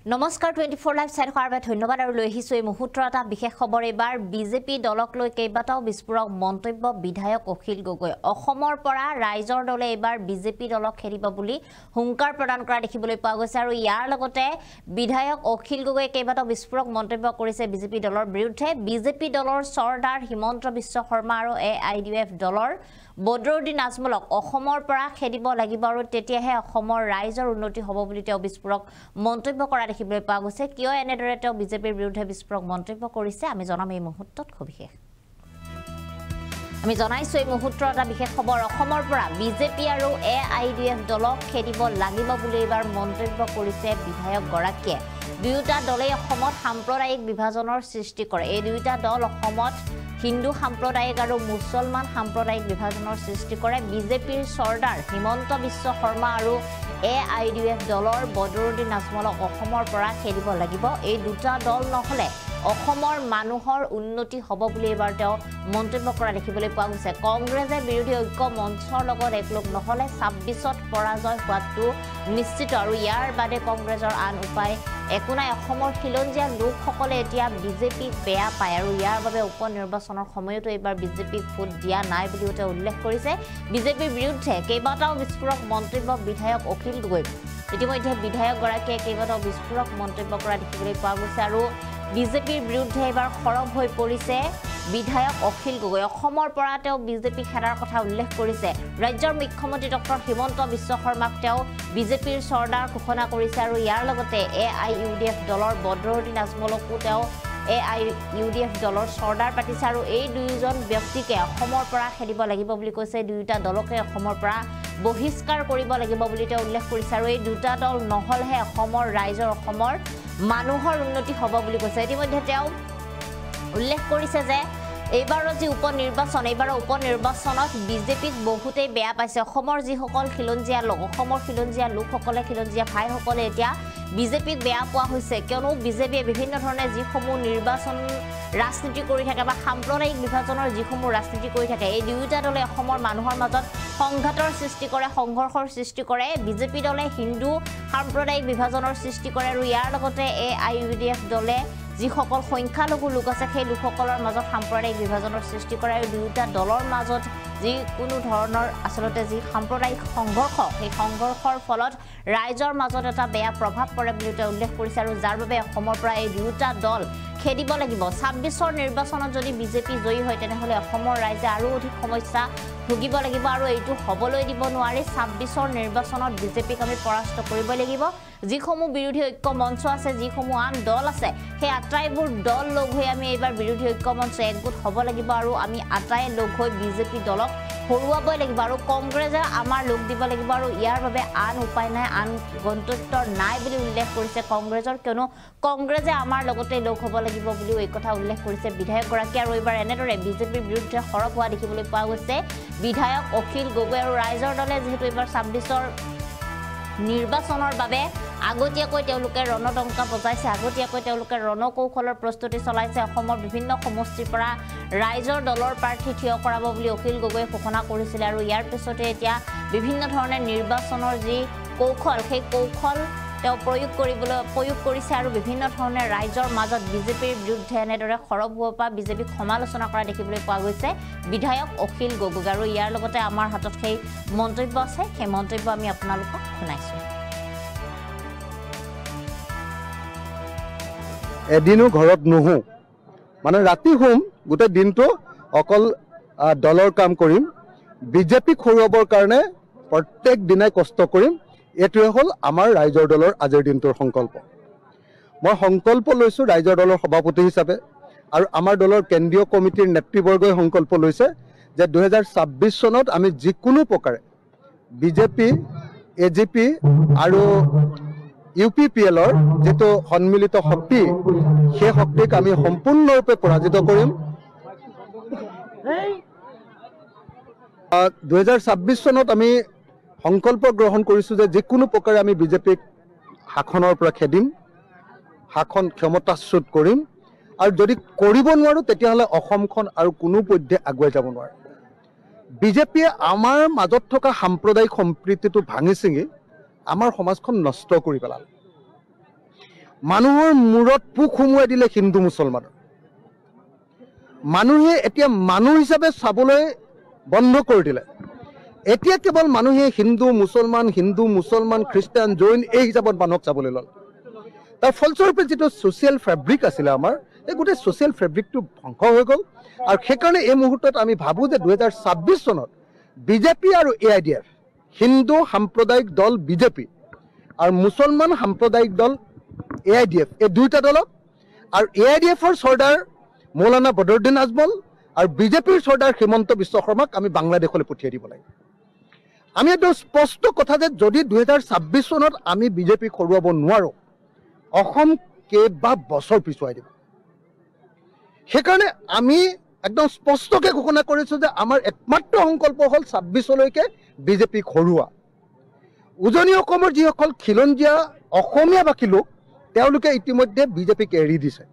নমস্কাৰ 24 লাইভ চাই থকাৰ বাবে ধন্যবাদ আৰু লৈ আহিছো এই মুহূৰ্তৰ এটা বিশেষ খবৰ এবাৰ বিজেপি দলক লৈ কেইবাটাও বিস্ফোৰক মন্তব্য বিধায়ক অখিল গগৈ অসমৰ পৰা ৰাইজৰ দলে এবাৰ বিজেপি দলক খেলিব বুলি হুংকাৰ প্ৰদান কৰা দেখিবলৈ পোৱা গৈছে আৰু ইয়াৰ লগতে বিধায়ক অখিল গগৈ কেইবাটাও বিস্ফোৰক মন্তব্য কৰিছে বিজেপি দলৰ বিৰুদ্ধে বিজেপি দলৰ চৰ্দাৰ হিমন্ত বিশ্ব শৰ্মা আৰু AIUDF দলৰ বদৰুদ্দিন আজমলক অসমৰ পৰা খেদিব লাগিব আৰু তেতিয়াহে অসমৰ ৰাইজৰ উন্নতি হ'ব বুলি তেওঁ বিস্ফোৰক মন্তব্য কৰা দেখিবলৈ পোৱা গৈছে কিয় এনেদৰে তেওঁ বিজেপিৰ বিৰুদ্ধে বিস্ফোৰক মন্তব্য কৰিছে আমি জনাম এই মুহূৰ্তত সবিশেষ আমি জনাইছো এই মুহূৰ্তৰ এটা বিশেষ খবৰ অসমৰ পৰা বিজেপি আৰু AIUDF দলক খেদিব লাগিব বুলি এবাৰ মন্তব্য কৰিছে বিধায়ক গৰাকীয়ে দুয়োটা দলে অসমত সাম্প্ৰদায়িক বিভাজনৰ সৃষ্টি কৰে এই দুয়োটা দল অসমত হিন্দু সাম্প্ৰদায়িক আৰু মুছলমান সাম্প্ৰদায়িক বিভাজনৰ সৃষ্টি কৰে বিজেপিৰ চৰ্দাৰ হিমন্ত বিশ্ব শৰ্মা আৰু AIUDF দলৰ বদৰুদ্দিন আজমলক অসমৰ পৰা খেদিব লাগিব এই দুটা দল নহলে অসমৰ মানুহৰ উন্নতি হ'ব বুলি এবাৰ তেওঁ মন্তব্য কৰা দেখিবলৈ পোৱা গৈছে কংগ্ৰেছে বিৰোধী ঐক্য মঞ্চৰ লগত একলগ নহলে 26ত পৰাজয় হোৱাটো নিশ্চিত আৰু ইয়াৰ বাদে কংগ্ৰেছৰ আন উপায় একো নাই অসমৰ খিলঞ্জীয়া লোকসকলে এতিয়া বিজেপিক বেয়া পায় আৰু ইয়াৰ বাবে উপনিৰ্বাচনৰ সময়তো এবাৰ বিজেপিক ভোট দিয়া নাই বুলি তেওঁ উল্লেখ কৰিছে বিজেপিৰ বিৰুদ্ধে কেইবাটাও বিস্ফোৰক মন্তব্য বিধায়ক অখিল গগৈ ইতিমধ্যে বিধায়ক গৰাকীয়ে কেইবাটাও বিস্ফোৰক মন্তব্য কৰা দেখিবলৈ পোৱা গৈছে আৰু বিজেপিৰ বিৰুদ্ধে এবাৰ খৰব হৈ পৰিছে বিধায়ক অখিল গগৈ অসমৰ পৰা তেওঁ বিজেপি খেদাৰ কথা উল্লেখ কৰিছে ৰাজ্যৰ মুখ্যমন্ত্ৰী ডক্টৰ হিমন্ত বিশ্ব শৰ্মাক তেওঁ বিজেপিৰ চৰ্দাৰ ঘোষণা কৰিছে আৰু ইয়াৰ লগতে AIUDF দলৰ বদৰুদ্দিন আজমলকো তেওঁ AIUDF দলৰ চৰ্দাৰ পাতিছে আৰু এই দুয়োজন ব্যক্তিকে অসমৰ পৰা খেদিব লাগিব বুলি কৈছে দুয়োটা দলকে অসমৰ পৰা বহিষ্কাৰ কৰিব লাগিব বুলি তেওঁ উল্লেখ কৰিছে আৰু এই দুটা দল নহলহে অসমৰ ৰাইজৰ অসমৰ মানুহৰ উন্নতি হ'ব বুলি কৈছে ইতিমধ্যে তেওঁ উল্লেখ কৰিছে যে এইবাৰৰ যি উপনিৰ্বাচনৰ বিজেপিক বহুতেই বেয়া পাইছে অসমৰ যিসকল খিলঞ্জীয়া লোক অসমৰ খিলঞ্জীয়া লোকসকলে খিলঞ্জীয়া ভাইসকলে এতিয়া বিজেপিক বেয়া পোৱা হৈছে কিয়নো বিজেপিয়ে বিভিন্ন ধৰণে যিসমূহ নিৰ্বাচন ৰাজনীতি কৰি থাকে বা সাম্প্ৰদায়িক বিভাজনৰ যিসমূহ ৰাজনীতি কৰি থাকে এই দুয়োটা দলে অসমৰ মানুহৰ মাজত সংঘাতৰ সৃষ্টি কৰে সংঘৰ্ষৰ সৃষ্টি কৰে বিজেপি দলে হিন্দু সাম্প্ৰদায়িক বিভাজনৰ সৃষ্টি কৰে আৰু ইয়াৰ লগতে AIUDF দলে যিসকল সংখ্যালঘু লোক আছে সেই লোকসকলৰ মাজত সাম্প্ৰদায়িক বিভাজনৰ সৃষ্টি কৰে আৰু দুয়োটা দলৰ মাজত যিকোনো ধৰণৰ আচলতে যি সাম্প্ৰদায়িক সংঘৰ্ষ সেই সংঘৰ্ষৰ ফলত ৰাইজৰ মাজত এটা বেয়া প্ৰভাৱ পৰে বুলি তেওঁ উল্লেখ কৰিছে আৰু যাৰ বাবে অসমৰ পৰা এই দুয়োটা দল খেদিব লাগিব 26ৰ নিৰ্বাচনত যদি বিজেপি জয়ী হয় তেনেহলে অসমৰ ৰাইজে আৰু অধিক সমস্যা ভুগিব লাগিব আৰু এইটো হ'বলৈ দিব নোৱাৰি 26ৰ নিৰ্বাচনত বিজেপিক আমি পৰাস্ত কৰিব লাগিব যিসমূহ বিৰোধী ঐক্য মঞ্চ আছে যিসমূহ আন দল আছে সেই আটাইবোৰ দল লগ হৈ আমি এইবাৰ বিৰোধী ঐক্য মঞ্চ একগোট হ'ব লাগিব আৰু আমি আটাই লগ হৈ বিজেপি দলক হৰুৱাবই লাগিব আৰু কংগ্ৰেছে আমাৰ লোক দিব লাগিব আৰু ইয়াৰ বাবে আন উপায় নাই আন গন্তব্য নাই বুলি উল্লেখ কৰিছে কংগ্ৰেছৰ কিয়নো কংগ্ৰেছে আমাৰ লগতে লোক হ'ব লাগিব বুলি এই কথা উল্লেখ কৰিছে বিধায়ক গৰাকী আৰু এইবাৰ এনেদৰে বিজেপিৰ বিৰুদ্ধে খৰব হোৱা দেখিবলৈ পোৱা গৈছে বিধায়ক অখিল গগৈ আৰু ৰাইজৰ দলে যেহেতু এইবাৰ 26ৰ নিৰ্বাচনৰ বাবে আগতীয়াকৈ তেওঁলোকে ৰণদংকা বজাইছে আগতীয়াকৈ তেওঁলোকে ৰণকৌশলৰ প্ৰস্তুতি চলাইছে অসমৰ বিভিন্ন সমষ্টিৰ পৰা ৰাইজৰ দলৰ প্ৰাৰ্থী থিয় কৰাব বুলি অখিল গগৈয়ে ঘোষণা কৰিছিল আৰু ইয়াৰ পিছতে এতিয়া বিভিন্ন ধৰণে নিৰ্বাচনৰ যি কৌশল সেই কৌশল তেওঁ প্ৰয়োগ কৰিছে আৰু বিভিন্ন ধৰণে ৰাইজৰ মাজত বিজেপিৰ বিৰুদ্ধে এনেদৰে খৰব হোৱাৰ পৰা বিজেপিক সমালোচনা কৰা দেখিবলৈ পোৱা গৈছে বিধায়ক অখিল গগৈ আৰু ইয়াৰ লগতে আমাৰ হাতত সেই মন্তব্য আছে সেই মন্তব্য আমি আপোনালোকক শুনাইছো এদিনো ঘৰত নহো মানে ৰাতি শুম গোটেই দিনটো অকল দলৰ কাম কৰিম বিজেপিক হৰুৱাবৰ কাৰণে প্ৰত্যেক দিনাই কষ্ট কৰিম এটোৱে হল আমাৰ ৰাইজৰ দলৰ আজিৰ দিনটোৰ সংকল্প মই সংকল্প লৈছো ৰাইজৰ দলৰ সভাপতি হিচাপে আৰু আমাৰ দলৰ কেন্দ্ৰীয় কমিটিৰ নেতৃবৰ্গই সংকল্প লৈছে যে 2026 চনত আমি যিকোনো প্ৰকাৰে বিজেপি AGP আৰু UPPLৰ যেটো সন্মিলিত শক্তি সেই শক্তিক আমি সম্পূৰ্ণৰূপে পৰাজিত কৰিম 2026 চনত আমি সংকল্প গ্ৰহণ কৰিছো যে যিকোনো প্ৰকাৰে আমি বিজেপিক শাসনৰ পৰা খেদিম শাসন ক্ষমতাচ্যুত কৰিম আৰু যদি কৰিব নোৱাৰো তেতিয়াহলে অসমখন আৰু কোনো পধ্যে আগুৱাই যাব নোৱাৰে বিজেপিয়ে আমাৰ মাজত থকা সাম্প্ৰদায়িক সম্প্ৰীতিটো ভাঙি চিঙি আমাৰ সমাজখন নষ্ট কৰি পেলাল মানুহৰ মূৰত পোক সুমুৱাই দিলে হিন্দু মুছলমানৰ। মানুহে এতিয়া মানুহ হিচাপে চাবলৈ বন্ধ কৰি দিলে। এতিয়া কেৱল মানুহে হিন্দু মুছলমান খ্ৰীষ্টান জৈন এই হিচাপত মানুহক চাবলৈ ল'লে। তাৰ ফলস্বৰূপে যিটো ছ'চিয়েল ফেব্ৰিক আছিলে আমাৰ, এই গোটেই ছ'চিয়েল ফেব্ৰিকটো ধ্বংস হৈ গ'ল। আৰু সেইকাৰণে এই মুহূৰ্তত আমি ভাবোঁ যে 2026 চনত বিজেপি আৰু AIDF, হিন্দু সাম্প্ৰদায়িক দল বিজেপি আৰু মুছলমান সাম্প্ৰদায়িক দল AIDF, এই দুয়োটা দলক আৰু AIDFৰ চৰ্দাৰ মৌলানা বদৰুদ্দিন আজমল আৰু বিজেপিৰ চৰ্দাৰ হিমন্ত বিশ্ব শৰ্মাক আমি বাংলাদেশলৈ পঠিয়াই দিব লাগে। আমি এইটো স্পষ্ট কথা যে যদি 2026 চনত আমি বিজেপিক হৰুৱাব নোৱাৰোঁ, অসম কেইবা বছৰ পিছুৱাই দিব। সেইকাৰণে আমি একদম স্পষ্টকৈ ঘোষণা কৰিছোঁ যে আমাৰ একমাত্ৰ সংকল্প হ'ল 26লৈকে বিজেপিক হৰুৱা। উজনি অসমৰ যিসকল খিলঞ্জীয়া অসমীয়া ভাষী লোক, তেওঁলোকে ইতিমধ্যে বিজেপিক এৰি দিছে।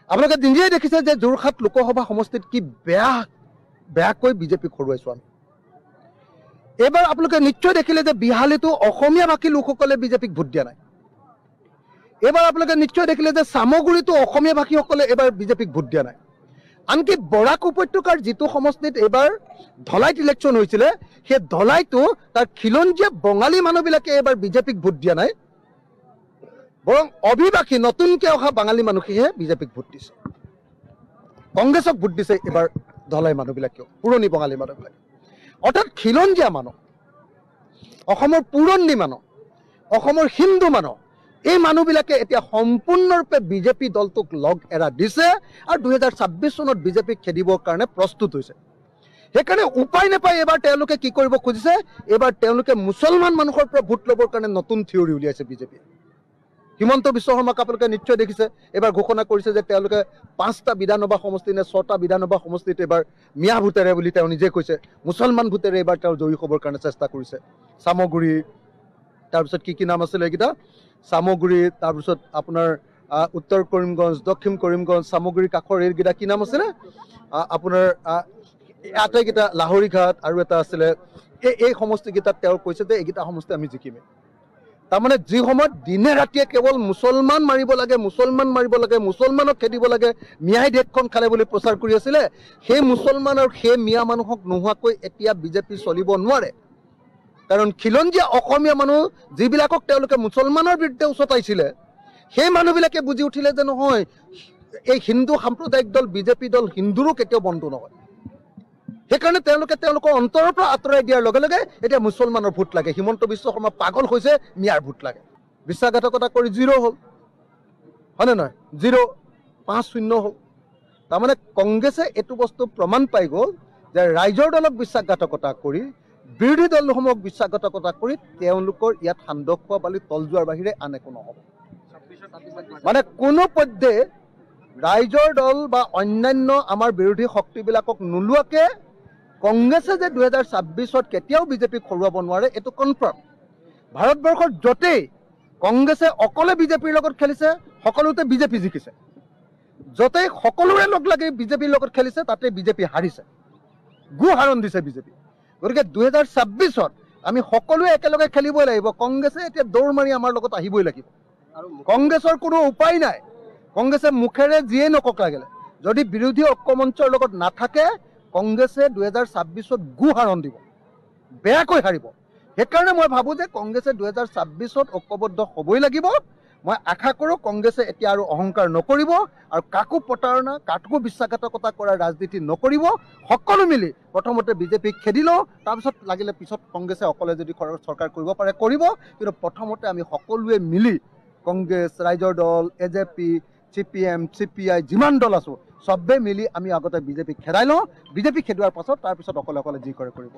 আপোনালোকে নিজেই দেখিছে যে যোৰহাট লোকসভা সমষ্টিত কি বেয়াকৈ বিজেপিক হৰুৱাইছোঁ আমি। এইবাৰ আপোনালোকে নিশ্চয় দেখিলে যে বিহালীতো অসমীয়া ভাষী লোকসকলে বিজেপিক ভোট দিয়া নাই। এইবাৰ আপোনালোকে নিশ্চয় দেখিলে যে চামগুৰিতো অসমীয়া ভাষীসকলে এইবাৰ বিজেপিক ভোট দিয়া নাই। আনকি বৰাক উপত্যকাৰ যিটো সমষ্টিত এইবাৰ ধলাইত ইলেকশ্যন হৈছিলে, সেই ধলাইতো তাৰ খিলঞ্জীয়া বঙালী মানুহবিলাকে এইবাৰ বিজেপিক ভোট দিয়া নাই, বৰং অভিবাসী নতুনকৈ অহা বাঙালী মানুহেহে বিজেপিক ভোট দিছে। কংগ্ৰেছক ভোট দিছে এইবাৰ ধলাই মানুহবিলাকেও, পুৰণি বঙালী মানুহবিলাকে। অৰ্থাৎ খিলঞ্জীয়া মানুহ, অসমৰ পুৰণি মানুহ, অসমৰ হিন্দু মানুহ, এই মানুহবিলাকে এতিয়া সম্পূৰ্ণৰূপে বিজেপি দলটোক লগ এৰা দিছে আৰু 2026 চনত বিজেপিক খেদিবৰ কাৰণে প্ৰস্তুত হৈছে। সেইকাৰণে উপায় নাপায় এইবাৰ তেওঁলোকে কি কৰিব খুজিছে, এইবাৰ তেওঁলোকে মুছলমান মানুহৰ পৰা ভোট ল'বৰ কাৰণে নতুন থিয়ৰী উলিয়াইছে বিজেপিয়ে। হিমন্ত বিশ্ব শৰ্মাক আপোনালোকে নিশ্চয় দেখিছে, এইবাৰ ঘোষণা কৰিছে যে তেওঁলোকে 5টা বিধানসভা সমষ্টি নে 6টা বিধানসভা সমষ্টিত এইবাৰ মিয়া ভোটেৰে বুলি তেওঁ নিজে কৈছে, মুছলমান ভোটেৰে এইবাৰ তেওঁ জয়ী হ'বৰ কাৰণে চেষ্টা কৰিছে। চামগুৰি, তাৰপিছত কি নাম আছিলে এইকেইটা, চামগুৰি, তাৰপিছত আপোনাৰ উত্তৰ কৰিমগঞ্জ, দক্ষিণ কৰিমগঞ্জ, চামগুৰি কাষৰ এইকেইটা কি নাম আছিলে আপোনাৰ আটাইকেইটা, লাহৰীঘাট আৰু এটা আছিলে, এই সমষ্টিকেইটাত তেওঁ কৈছে যে এইকেইটা সমষ্টি আমি জিকিমেই। তাৰমানে যি সময়ত দিনে ৰাতিয়ে কেৱল মুছলমান মাৰিব লাগে, মুছলমানক খেদিব লাগে, মিয়াই দেশখন খালে বুলি প্ৰচাৰ কৰি আছিলে, সেই মুছলমান আৰু সেই মিয়া মানুহক নোহোৱাকৈ এতিয়া বিজেপি চলিব নোৱাৰে। কাৰণ খিলঞ্জীয়া অসমীয়া মানুহ যিবিলাকক তেওঁলোকে মুছলমানৰ বিৰুদ্ধে উচতাইছিলে, সেই মানুহবিলাকে বুজি উঠিলে যে নহয়, এই হিন্দু সাম্প্ৰদায়িক দল বিজেপি দল হিন্দুৰো কেতিয়াও বন্ধু নহয়। সেইকাৰণে তেওঁলোকে তেওঁলোকৰ অন্তৰৰ পৰা আঁতৰাই দিয়াৰ লগে লগে এতিয়া মুছলমানৰ ভোট লাগে। হিমন্ত বিশ্ব শৰ্মা পাগল হৈছে, মিয়াৰ ভোট লাগে। বিশ্বাসঘাতকতা কৰি 0 হ'ল, হয়নে নহয়? 0, 5-0 হ'ল। তাৰমানে কংগ্ৰেছে এইটো বস্তু প্ৰমাণ পাই গ'ল যে ৰাইজৰ দলক বিশ্বাসঘাতকতা কৰি, বিৰোধী দলসমূহক বিশ্বাসঘাতকতা কৰি তেওঁলোকৰ ইয়াত সান্দহ খোৱা বালি তল যোৱাৰ বাহিৰে আন একো নহ'ব। মানে কোনো পধ্যে ৰাইজৰ দল বা অন্যান্য আমাৰ বিৰোধী শক্তিবিলাকক নোলোৱাকৈ কংগ্ৰেছে যে 2026 কেতিয়াও বিজেপিক হৰুৱাব নোৱাৰে, এইটো কনফাৰ্ম। ভাৰতবৰ্ষৰ য'তেই কংগ্ৰেছে অকলে বিজেপিৰ লগত খেলিছে, সকলোতে বিজেপি জিকিছে। য'তেই সকলোৰে লগ লাগি বিজেপিৰ লগত খেলিছে, তাতে বিজেপি হাৰিছে, হাৰণ দিছে বিজেপি। গতিকে 2026 আমি সকলোৱে একেলগে খেলিবই লাগিব। কংগ্ৰেছে এতিয়া দৌৰ মাৰি আমাৰ লগত আহিবই লাগিব। কংগ্ৰেছৰ কোনো উপায় নাই। কংগ্ৰেছে মুখেৰে যিয়ে নকওক লাগিলে, যদি বিৰোধী ঐক্যমঞ্চৰ লগত নাথাকে, কংগ্ৰেছে 2026 হাৰণ দিব, বেয়াকৈ হাৰিব। সেইকাৰণে মই ভাবোঁ যে কংগ্ৰেছে 2026 ঐক্যবদ্ধ হ'বই লাগিব। মই আশা কৰোঁ কংগ্ৰেছে এতিয়া আৰু অহংকাৰ নকৰিব আৰু কাকো প্ৰতাৰণা, কাকো বিশ্বাসঘাতকতা কৰাৰ ৰাজনীতি নকৰিব। সকলো মিলি প্ৰথমতে বিজেপিক খেদি লওঁ, তাৰপিছত লাগিলে পিছত কংগ্ৰেছে অকলে যদি চৰকাৰ কৰিব পাৰে কৰিব, কিন্তু প্ৰথমতে আমি সকলোৱে মিলি কংগ্ৰেছ, ৰাইজৰ দল, AJP, CPM, CPI যিমান দল আছোঁ, চবেই মিলি আমি আগতে বিজেপিক খেদাই লওঁ। বিজেপি খেদোৱাৰ পাছত তাৰপিছত অকলে অকলে যি কৰে কৰিব।